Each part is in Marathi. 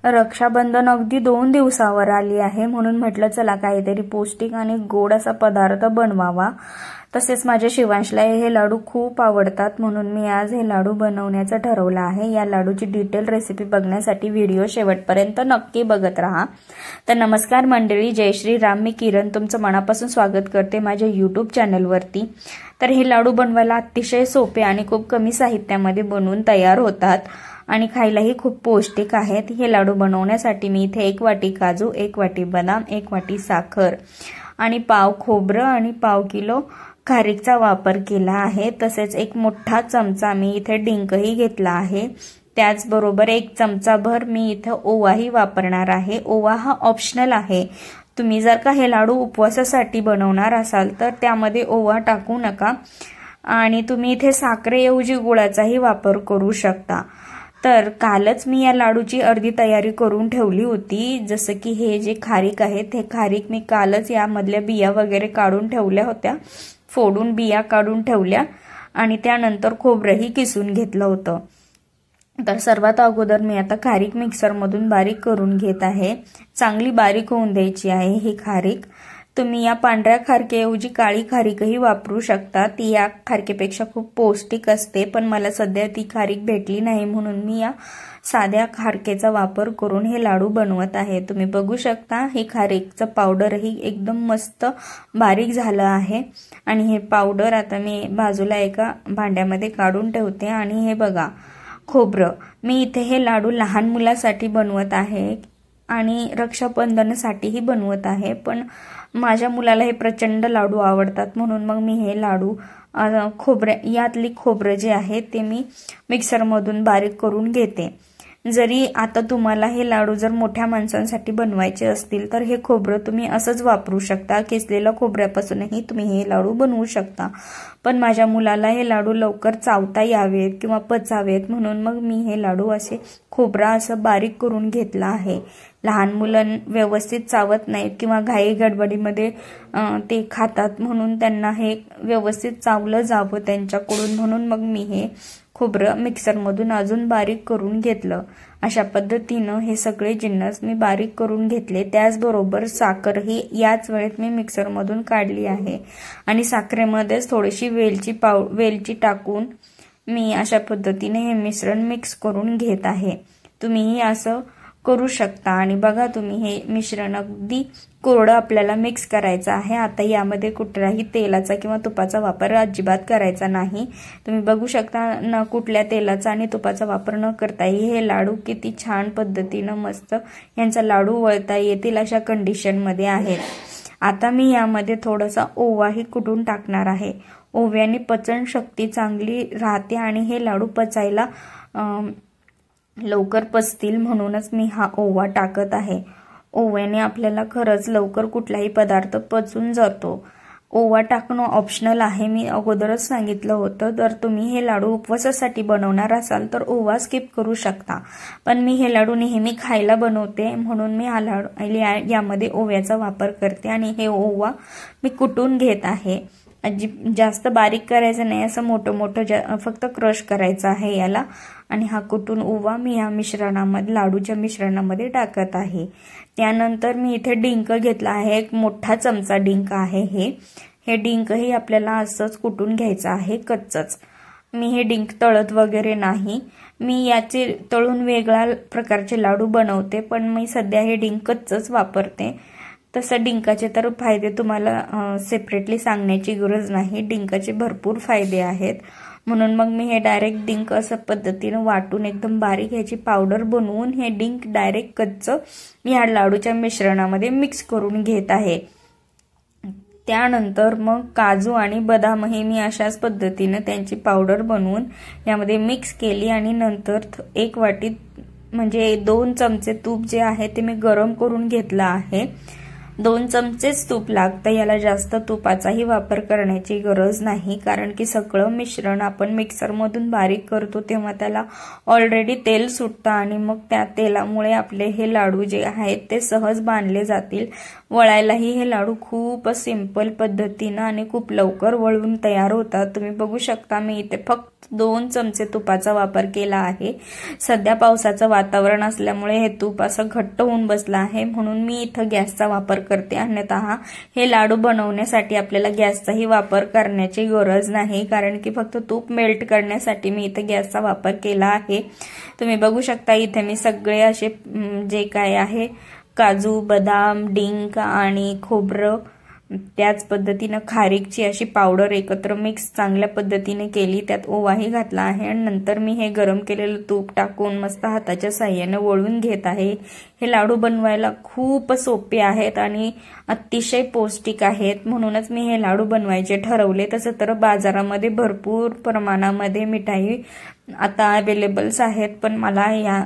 रक्षाबंधन अगदी 2 दिवसावर आली आहे, म्हणून म्हटलं चला काहीतरी पौष्टिक आणि गोड असा पदार्थ बनवावा। तसेच माझ्या शिवांशला हे लाडू खूप आवडतात, म्हणून मी आज हे लाडू बनवण्याचं ठरवलं आहे। या लाडूची डिटेल रेसिपी बघण्यासाठी व्हिडिओ शेवटपर्यंत नक्की बघत राहा। तर नमस्कार मंडळी, जय श्री राम। मी किरण तुमचं मनापासून स्वागत करते माझ्या YouTube चॅनलवरती। तर हे लाडू बनवायला अतिशय सोपे आणि खूप कमी साहित्यामध्ये बनवून तयार होतात आणि खायलाही खूप पौष्टिक आहेत। हे लाडू बनवण्यासाठी मी इथे 1 वाटी काजू, 1 वाटी बदाम, 1 वाटी साखर आणि पाव खोबरं आणि पाव किलो खारीकचा वापर केला आहे। तसेच 1 मोठा चमचा मी इथे डिंकही घेतला आहे। त्याचबरोबर 1 चमचाभर मी इथे ओवाही वापरणार आहे। ओवा हा ऑप्शनल आहे, तुम्ही जर का हे लाडू उपवासासाठी बनवणार असाल तर त्यामध्ये ओवा टाकू नका आणि तुम्ही इथे साखरेऐवजी गुळाचाही वापर करू शकता। तर कालच मी या लाडूची अर्धी तयारी करून ठेवली होती। जसं की हे जे खारीक आहे ते खारीक मी कालच यामधल्या बिया वगैरे काढून ठेवल्या होत्या, फोडून बिया काढून ठेवल्या आणि त्यानंतर खोबरंही किसून घेतलं होतं। तर सर्वात अगोदर मी आता खारीक मिक्सर मधून बारीक करून घेत आहे। चांगली बारीक होऊन द्यायची आहे ही खारीक। तुम्ही या पांढऱ्या खारकेऐवजी काळी खारीकही वापरू शकता, ती या खारकेपेक्षा खूप पौष्टिक असते, पण मला सध्या ती खारीक भेटली नाही म्हणून मी या साध्या खारकेचा वापर करून हे लाडू बनवत आहे। तुम्ही बघू शकता हे खारीकचं पावडरही एकदम मस्त बारीक झालं आहे आणि हे पावडर आता मी बाजूला एका भांड्यामध्ये काढून ठेवते। आणि हे बघा खोबरं, मी इथे हे लाडू लहान मुलासाठी बनवत आहे आणि रक्षाबंधनासाठीही बनवत आहे, पण माझ्या मुलाला हे प्रचंड लाडू आवडतात म्हणून मग मी हे लाडू यातली खोबरं जे आहे ते मी मिक्सर मधून बारीक करून घेते। जरी आता तुम्हाला हे लाडू जर मोठ्या माणसांसाठी बनवायचे असतील तर हे खोबरं तुम्ही असंच वापरू शकता, किसलेल्या खोबऱ्यापासूनही तुम्ही हे लाडू बनवू शकता। पण माझ्या मुलाला हे लाडू लवकर चावता यावेत किंवा पचावेत म्हणून मग मी हे लाडू असे खोबरा असं बारीक करून घेतला आहे। लहान मुलं व्यवस्थित चावत नाहीत किंवा घाई गडबडीमध्ये ते खातात, म्हणून त्यांना हे व्यवस्थित चावलं जावं त्यांच्याकडून, म्हणून मग मी हे खोबरं मिक्सर मधून अजून बारीक करून घेतलं। अशा पद्धतीनं हे सगळे जिन्नस मी बारीक करून घेतले। त्याचबरोबर साखर ही याच वेळेत मी मिक्सर मधून काढली आहे आणि साखरेमध्येच थोडीशी वेलची टाकून मी अशा पद्धतीने हे मिश्रण मिक्स करून घेत आहे। तुम्हीही असं करू शकता। आणि बघा तुम्ही हे मिश्रण अगदी कोरडं आपल्याला मिक्स करायचं आहे। आता यामध्ये कुठल्याही तेलाचा किंवा तुपाचा वापर अजिबात करायचा नाही। तुम्ही बघू शकता न कुठल्या तेलाचा आणि तुपाचा वापर न करताही हे लाडू किती छान पद्धतीनं मस्त यांचा लाडू वळता येतील अशा कंडिशन मध्ये आहेत। आता मी यामध्ये थोडासा ओवाही कुटून टाकणार आहे। ओव्याने पचन शक्ती चांगली राहते आणि हे लाडू पचायला लवकर पचतील, म्हणूनच मी हा ओवा टाकत आहे। ओव्याने आपल्याला खरंच लवकर कुठलाही पदार्थ पचून जातो। ओवा टाकणं ऑप्शनल आहे, मी अगोदरच सांगितलं होतं। तर तुम्ही हे लाडू उपवासासाठी बनवणार असाल तर ओवा स्किप करू शकता, पण मी हे लाडू नेहमी खायला बनवते म्हणून मी हा लाडू यामध्ये ओव्याचा वापर करते आणि हे ओवा मी कुटून घेत आहे। जास्त बारीक करायचं नाही, असं मोठं फक्त क्रश करायचं आहे याला। आणि हा कुटून ओवा मी या मिश्रणामध्ये लाडूच्या मिश्रणामध्ये टाकत आहे। त्यानंतर मी इथे डिंक घेतला आहे, 1 मोठा चमचा डिंक आहे हे डिंकही आपल्याला असंच कुटून घ्यायचं आहे कच्चच। मी हे डिंक तळत वगैरे नाही, मी याचे तळून वेगळ्या प्रकारचे लाडू बनवते, पण मी सध्या हे डिंक कच्चच वापरते। तसं डिंकाचे तर फायदे तुम्हाला सेपरेटली सांगण्याची गरज नाही, डिंकाचे भरपूर फायदे आहेत, म्हणून मग मी हे डायरेक्ट डिंक असं पद्धतीनं वाटून एकदम बारीक ह्याची पावडर बनवून हे डिंक डायरेक्ट कच्च या लाडूच्या मिश्रणामध्ये मिक्स करून घेत आहे। त्यानंतर मग काजू आणि बदामही मी अशाच पद्धतीनं त्यांची पावडर बनवून यामध्ये मिक्स केली आणि नंतर 1 वाटी म्हणजे 2 चमचे तूप जे आहे ते मी गरम करून घेतलं आहे। 2 चमचेच तूप लागतं, याला जास्त तुपाचाही वापर करण्याची गरज नाही, कारण की सगळं मिश्रण आपण मिक्सरमधून बारीक करतो तेव्हा त्याला ऑलरेडी तेल सुटतं आणि मग त्या तेलामुळे आपले हे लाडू जे आहेत ते सहज बांधले जातील। वळायलाही हे लाडू खूप सिंपल पद्धतीने आणि खूप लवकर वळून तयार होतात। तुम्ही बघू शकता मी इथे फक्त 2 चमचे तुपाचा वापर केला आहे। सध्या पावसाचं वातावरण असल्यामुळे हे तूप असं घट्ट होऊन बसलं आहे, म्हणून मी इथं गॅसचा वापर करते। अन्यथा हे लाडू बनवण्यासाठी आपल्याला गॅसचाही वापर करण्याची गरज नाही, कारण की फक्त तूप मेल्ट करण्यासाठी मी इथे गॅसचा वापर केला आहे। तुम्ही बघू शकता इथे मी सगळे असे जे काय आहे काजू, बदाम, डिंक आणि खोबरं, त्याच पद्धतीने खारीकची अशी पावडर एकत्र मिक्स चांगल्या पद्धतीने केली, त्यात ओवाही घातला आहे आणि नंतर मी हे गरम केलेलं तूप टाकून मस्त हाताच्या साहाय्याने वळून घेत आहे। हे लाडू बनवायला खूप सोपे आहेत आणि अतिशय पौष्टिक आहेत, म्हणूनच मी हे लाडू बनवायचे ठरवले। तसं तर बाजारामध्ये भरपूर प्रमाणामध्ये मिठाई आता अवेलेबल्स आहेत, पण मला या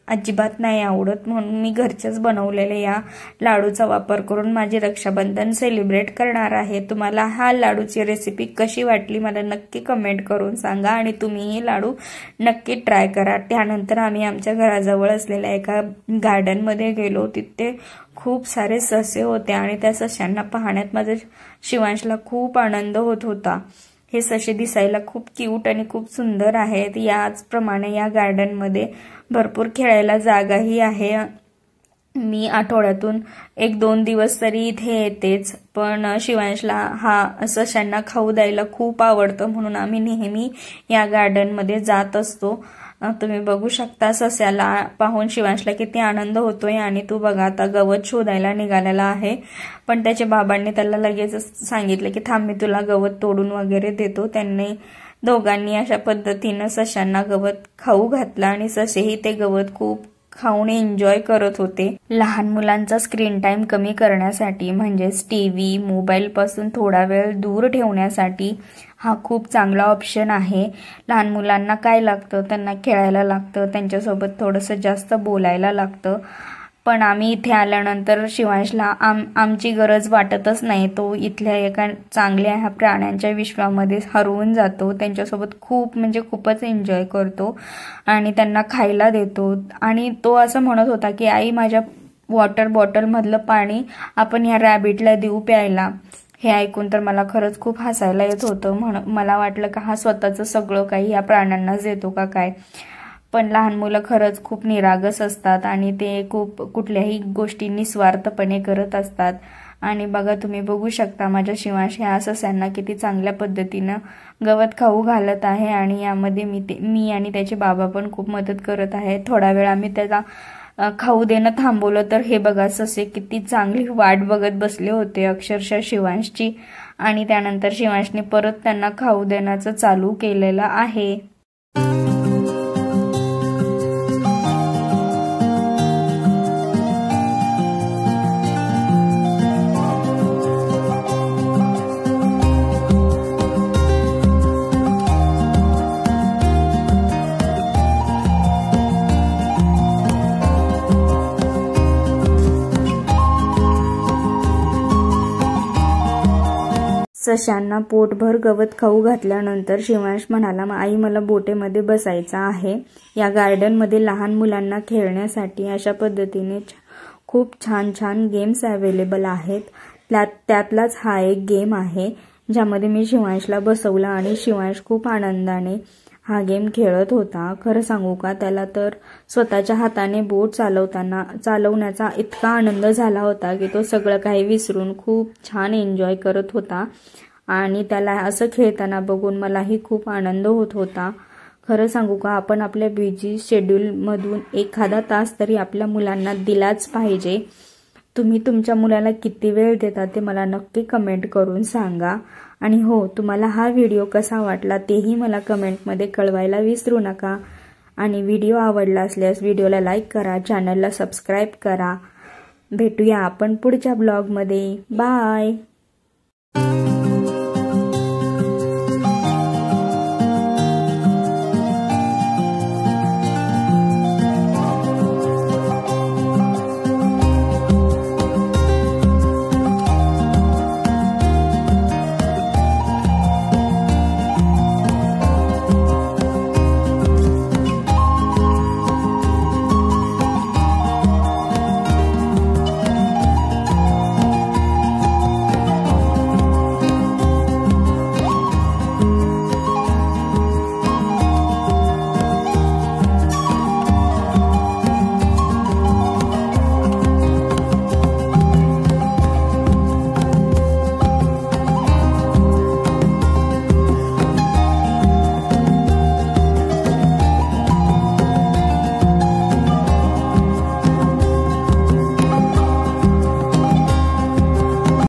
अजिबात नाही आवडत, म्हणून मी घरच्याच बनवलेले या लाडूचा वापर करून माझे रक्षाबंधन सेलिब्रेट करणार आहे। तुम्हाला हा लाडूची रेसिपी कशी वाटली मला नक्की कमेंट करून सांगा आणि तुम्ही हे लाडू नक्की ट्राय करा। त्यानंतर आम्ही आमच्या घराजवळ असलेल्या एका गार्डनमध्ये गेलो, तिथे खूप सारे ससे होते आणि त्या सशांना पाहण्यात माझ्या शिवांशला खूप आनंद होत होता। हे ससे दिसायला खूप क्यूट आणि खूप सुंदर आहेत। याचप्रमाणे या गार्डनमध्ये भरपूर खेळायला जागाही आहे। मी आठवड्यातून 1-2 दिवस तरी इथे येतेच, पण शिवांशला हा सशांना खाऊ द्यायला खूप आवडतं, म्हणून आम्ही नेहमी या गार्डनमध्ये जात असतो। तुम्ही बघू शकता सस्याला पाहून शिवांशला किती आनंद होतोय आणि तू बघा आता गवत शोधायला निघालेला आहे, पण त्याच्या बाबांनी त्याला लगेच सांगितलं की थांब मी तुला गवत तोडून वगैरे देतो। त्यांनी दोघांनी अशा पद्धतीने सशांना गवत खाऊ घातलं आणि ससेही ते गवत खूप खाऊन एन्जॉय करत होते। लहान मुलांचा स्क्रीन टाइम कमी करण्यासाठी म्हणजेच टीव्ही, मोबाईल पासून थोडा वेळ दूर ठेवण्यासाठी हा खूप चांगला ऑप्शन आहे। लहान मुलांना काय लागतं, त्यांना खेळायला लागतं, त्यांच्यासोबत थोडंसं जास्त बोलायला लागतं, पण आम्ही इथे आल्यानंतर शिवांशला आमची गरज वाटतच नाही। तो इथल्या एका चांगल्या ह्या प्राण्यांच्या विश्वामध्ये हरवून जातो, त्यांच्यासोबत खूप म्हणजे खूपच एन्जॉय करतो आणि त्यांना खायला देतो। आणि तो असं म्हणत होता की आई माझ्या वॉटर बॉटल मधलं पाणी आपण ह्या रॅबिटला देऊ प्यायला। हे ऐकून तर मला खरंच खूप हसायला येत होतं। मला वाटलं का हा स्वतःचं सगळं काही या प्राण्यांनाच देतो का काय, पण लहान मुलं खरंच खूप निरागस असतात आणि ते खूप कुठल्याही गोष्टी निस्वार्थपणे करत असतात। आणि बघा तुम्ही बघू शकता माझ्या शिवांश ह्या सस्यांना किती चांगल्या पद्धतीनं गवत खाऊ घालत आहे आणि यामध्ये मी आणि त्याचे बाबा पण खूप मदत करत आहे। थोडा वेळ आम्ही त्याला खाऊ देणं थांबवलं तर हे बघा ससे किती चांगली वाट बघत बसले होते अक्षरशः शिवांशची, आणि त्यानंतर शिवांशने परत त्यांना खाऊ देण्याचं चालू केलेलं आहे। सशांना पोटभर गवत खाऊ घातल्यानंतर शिवांश म्हणाला आई मला बोटेमध्ये बसायचं आहे। या गार्डनमध्ये लहान मुलांना खेळण्यासाठी अशा पद्धतीने खूप छान छान गेम्स अवेलेबल आहेत। त्यातलाच हा एक गेम आहे ज्यामध्ये मी शिवांशला बसवला आणि शिवांश खूप आनंदाने हा गेम खेळत होता। खरं सांगू का त्याला तर स्वतःच्या हाताने बोट चालवण्याचा इतका आनंद झाला होता की तो सगळं काही विसरून खूप छान एन्जॉय करत होता आणि त्याला असं खेळताना बघून मलाही खूप आनंद होत होता। खरं सांगू का आपण आपल्या बिझी शेड्यूल मधून एखादा तास तरी आपल्या मुलांना दिलाच पाहिजे। तुम्ही तुमच्या मुलाला किती वेळ देता ते मला नक्की कमेंट करून सांगा। आणि हो, तुम्हाला हा व्हिडिओ कसा वाटला तेही मला कमेंटमध्ये कळवायला विसरू नका। आणि व्हिडिओ आवडला असल्यास व्हिडिओला लाईक करा, चॅनलला सबस्क्राईब करा। भेटूया आपण पुढच्या ब्लॉगमध्ये। बाय।